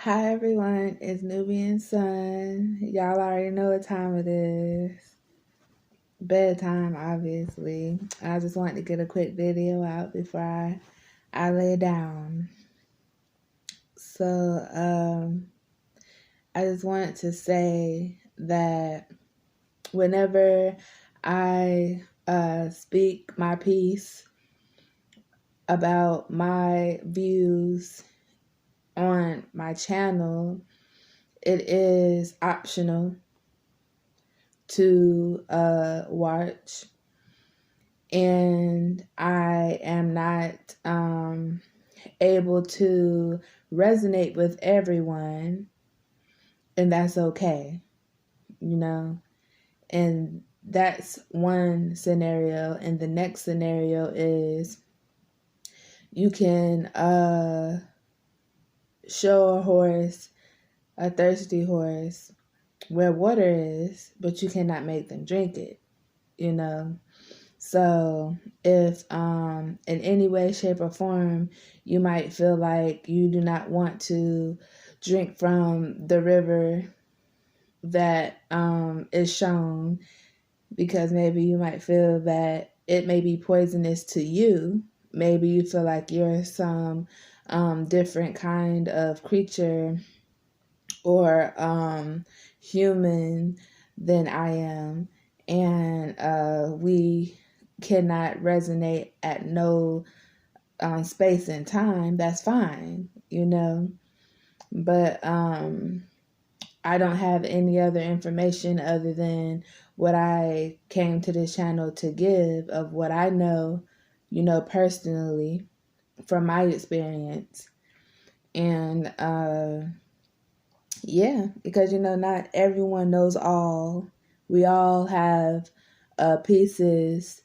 Hi everyone, it's Nubian Sun. Y'all already know what time it is. Bedtime, obviously. I just wanted to get a quick video out before I lay down. So, I just wanted to say that whenever I speak my piece about my views on my channel, it is optional to watch, and I am not able to resonate with everyone, and that's okay, and that's one scenario. And the next scenario is you can show a thirsty horse where water is, but you cannot make them drink it, So if in any way, shape, or form you might feel like you do not want to drink from the river that is shown, because maybe you might feel that it may be poisonous to you. Maybe you feel like you're some different kind of creature or human than I am, and we cannot resonate at no space and time. That's fine, but I don't have any other information other than what I came to this channel to give, of what I know, personally from my experience. And yeah, because not everyone knows all. We all have pieces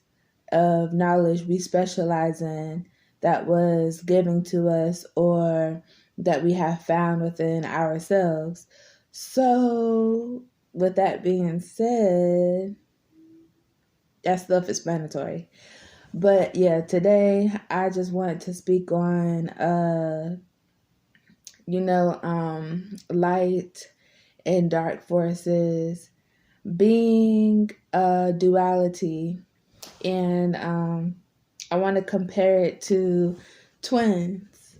of knowledge we specialize in that was given to us or that we have found within ourselves. So, with that being said, that's self-explanatory. But yeah, today I just wanted to speak on light and dark forces being a duality, and I want to compare it to twins.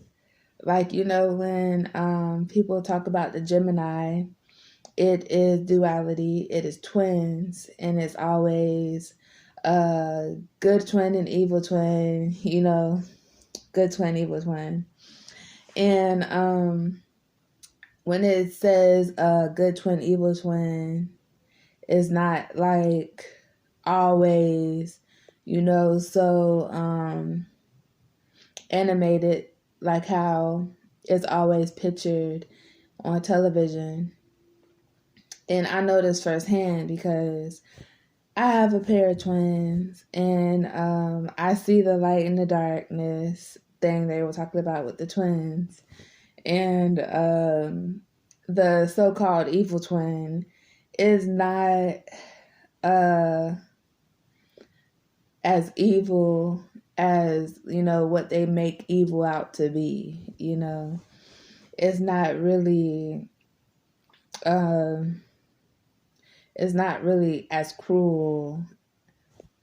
Like, when people talk about the Gemini, it is duality, it is twins, and it's always a good twin and evil twin, good twin, evil twin. And when it says good twin, evil twin, it's not like always, so animated, like how it's always pictured on television. And I know this firsthand because I have a pair of twins, and I see the light and the darkness thing they were talking about with the twins. And the so-called evil twin is not as evil as, what they make evil out to be. It's not really it's not really as cruel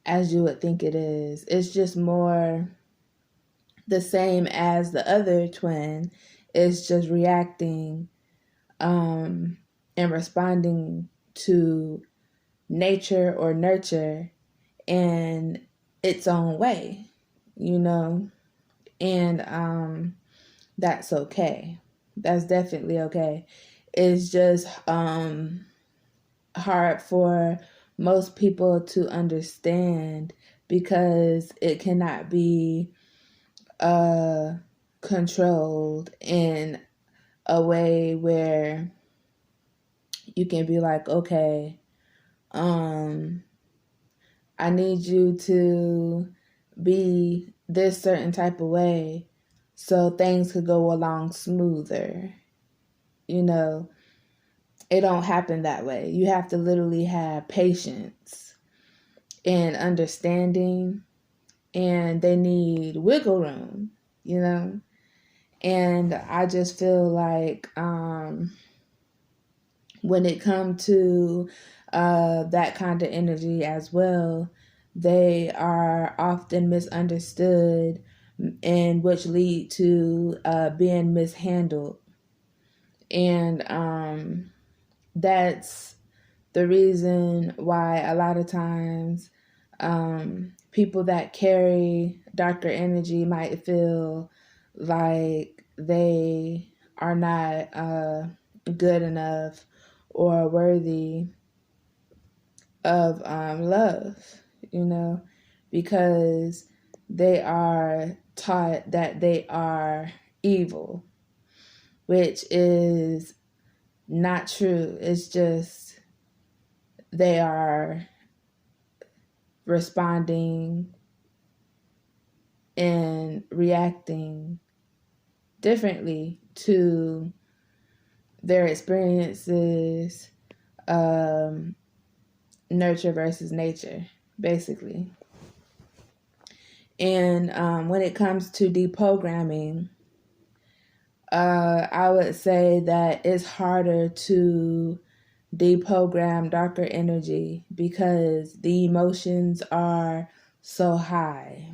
as you would think it is. It's just more the same as the other twin. It's just reacting and responding to nature or nurture in its own way, and that's okay. That's definitely okay. It's just hard for most people to understand because it cannot be controlled in a way where you can be like, okay, I need you to be this certain type of way so things could go along smoother. It don't happen that way. You have to literally have patience and understanding, and they need wiggle room, And I just feel like when it comes to that kind of energy as well, they are often misunderstood, and which lead to being mishandled. And that's the reason why a lot of times people that carry darker energy might feel like they are not good enough or worthy of love, because they are taught that they are evil, which is not true. It's just they are responding and reacting differently to their experiences, nurture versus nature, basically. And when it comes to deprogramming, I would say that it's harder to deprogram darker energy because the emotions are so high.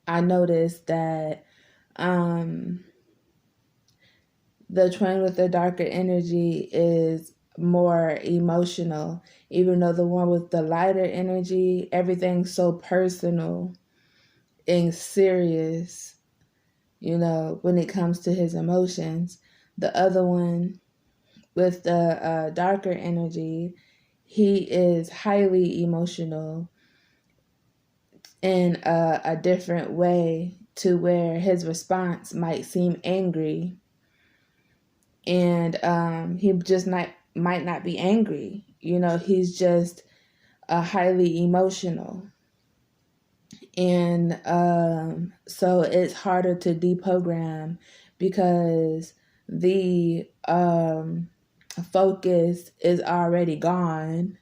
I noticed that the twin with the darker energy is more emotional, even though the one with the lighter energy, everything's so personal and serious, when it comes to his emotions. The other one with the darker energy, he is highly emotional in a different way, to where his response might seem angry, and he just might not be angry. He's just highly emotional, and so it's harder to deprogram because the focus is already gone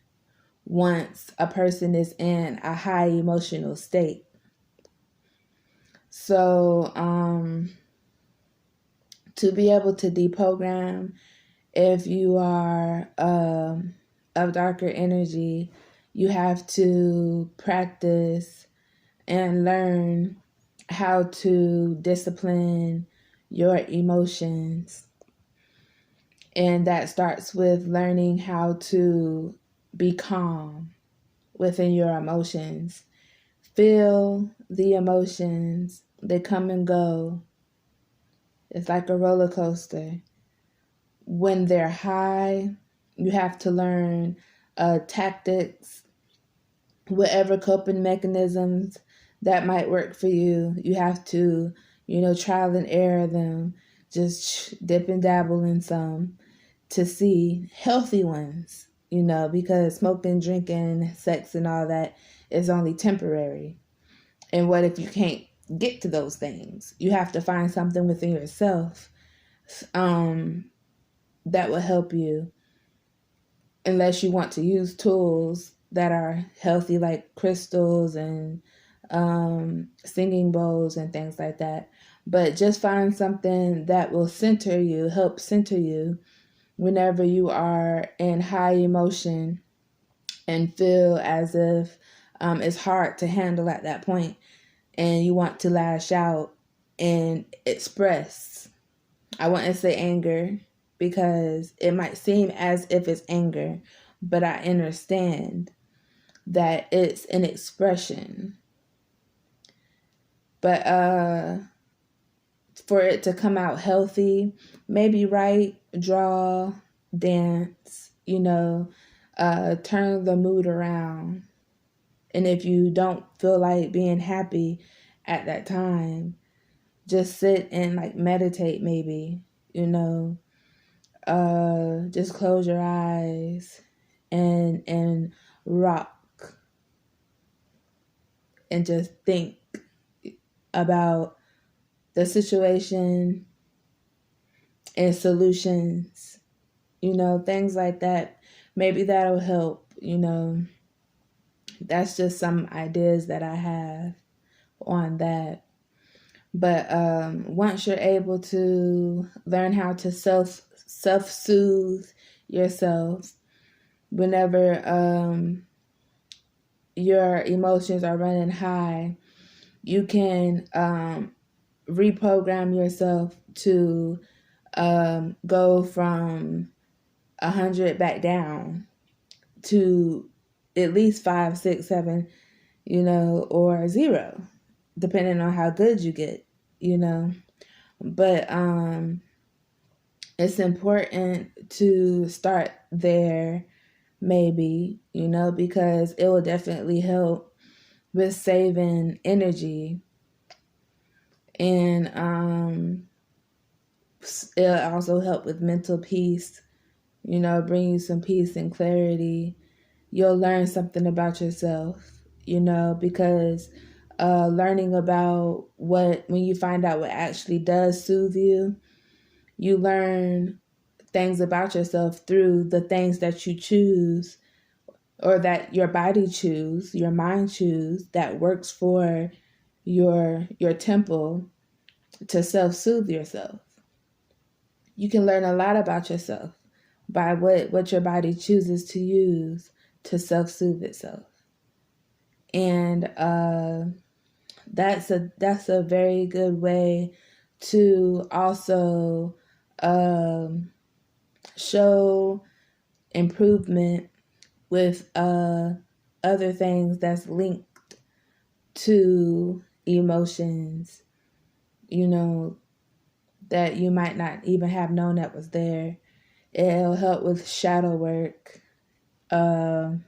once a person is in a high emotional state. So to be able to deprogram, if you are of darker energy, you have to practice and learn how to discipline your emotions. And that starts with learning how to be calm within your emotions. Feel the emotions, they come and go. It's like a roller coaster. When they're high, you have to learn tactics, whatever coping mechanisms that might work for you. You have to, trial and error them, just dip and dabble in some to see healthy ones, because smoking, drinking, sex, and all that is only temporary. And what if you can't get to those things? You have to find something within yourself that will help you, unless you want to use tools that are healthy, like crystals and singing bowls and things like that. But just find something that will help center you whenever you are in high emotion and feel as if it's hard to handle at that point, and you want to lash out and express. I wouldn't say anger, because it might seem as if it's anger, but I understand that it's an expression. But for it to come out healthy, maybe write, draw, dance, turn the mood around. And if you don't feel like being happy at that time, just sit and meditate, maybe, just close your eyes and rock and just think about the situation and solutions, things like that. Maybe that'll help. That's just some ideas that I have on that. But once you're able to learn how to self-soothe yourself whenever your emotions are running high, you can reprogram yourself to go from 100 back down to at least 5, 6, 7, or 0, depending on how good you get, But it's important to start there, maybe, because it will definitely help with saving energy. And it'll also help with mental peace, bring you some peace and clarity. You'll learn something about yourself, because learning about when you find out what actually does soothe you, you learn things about yourself through the things that you choose, or that your body choose, your mind choose, that works for your temple to self-soothe yourself. You can learn a lot about yourself by what your body chooses to use to self-soothe itself. And that's a very good way to also show improvement with other things that's linked to emotions, that you might not even have known that was there. It'll help with shadow work. It'll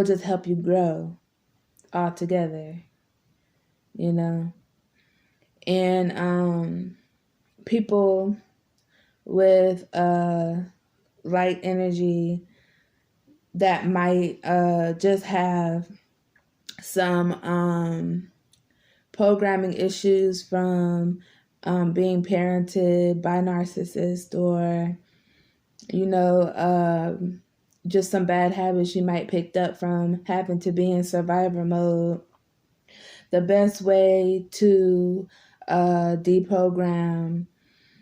just help you grow altogether, And people with light energy that might just have some programming issues from being parented by narcissists, or just some bad habits you might picked up from having to be in survivor mode. The best way to deprogram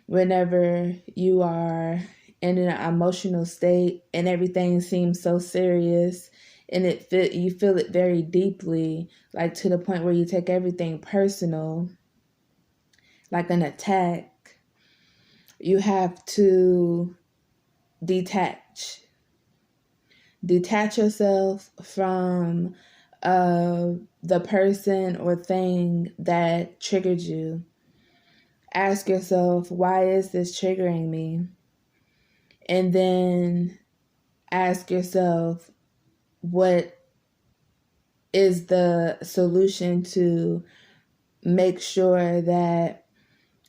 whenever you are in an emotional state and everything seems so serious, and you feel it very deeply, like to the point where you take everything personal, like an attack, you have to detach yourself from the person or thing that triggered you. Ask yourself, why is this triggering me? And then ask yourself, what is the solution to make sure that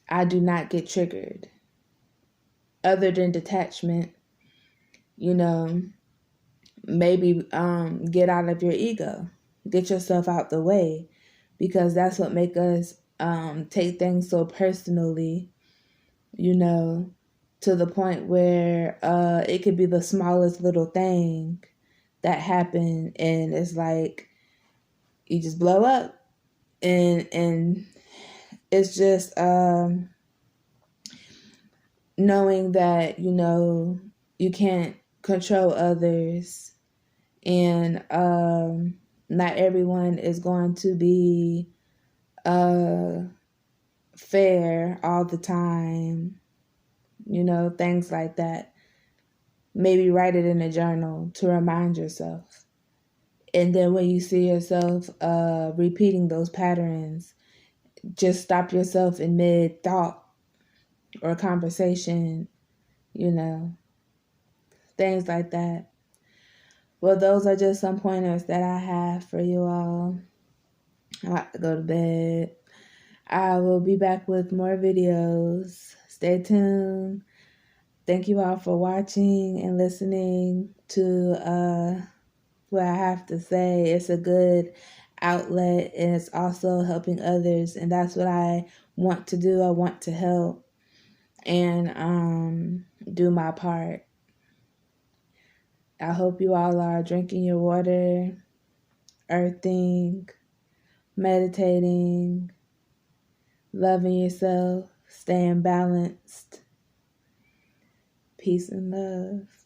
I do not get triggered? Other than detachment, maybe get out of your ego. Get yourself out the way, because that's what make us take things so personally, to the point where it could be the smallest little thing that happened, and it's like you just blow up, and it's just knowing that you can't control others, and not everyone is going to be fair all the time, things like that. Maybe write it in a journal to remind yourself. And then when you see yourself repeating those patterns, just stop yourself in mid-thought or conversation, things like that. Well, those are just some pointers that I have for you all. I'm about to go to bed. I will be back with more videos. Stay tuned. Thank you all for watching and listening to what I have to say. It's a good outlet, and it's also helping others, and that's what I want to do. I want to help and do my part. I hope you all are drinking your water, earthing, meditating, loving yourself, staying balanced. Peace and love.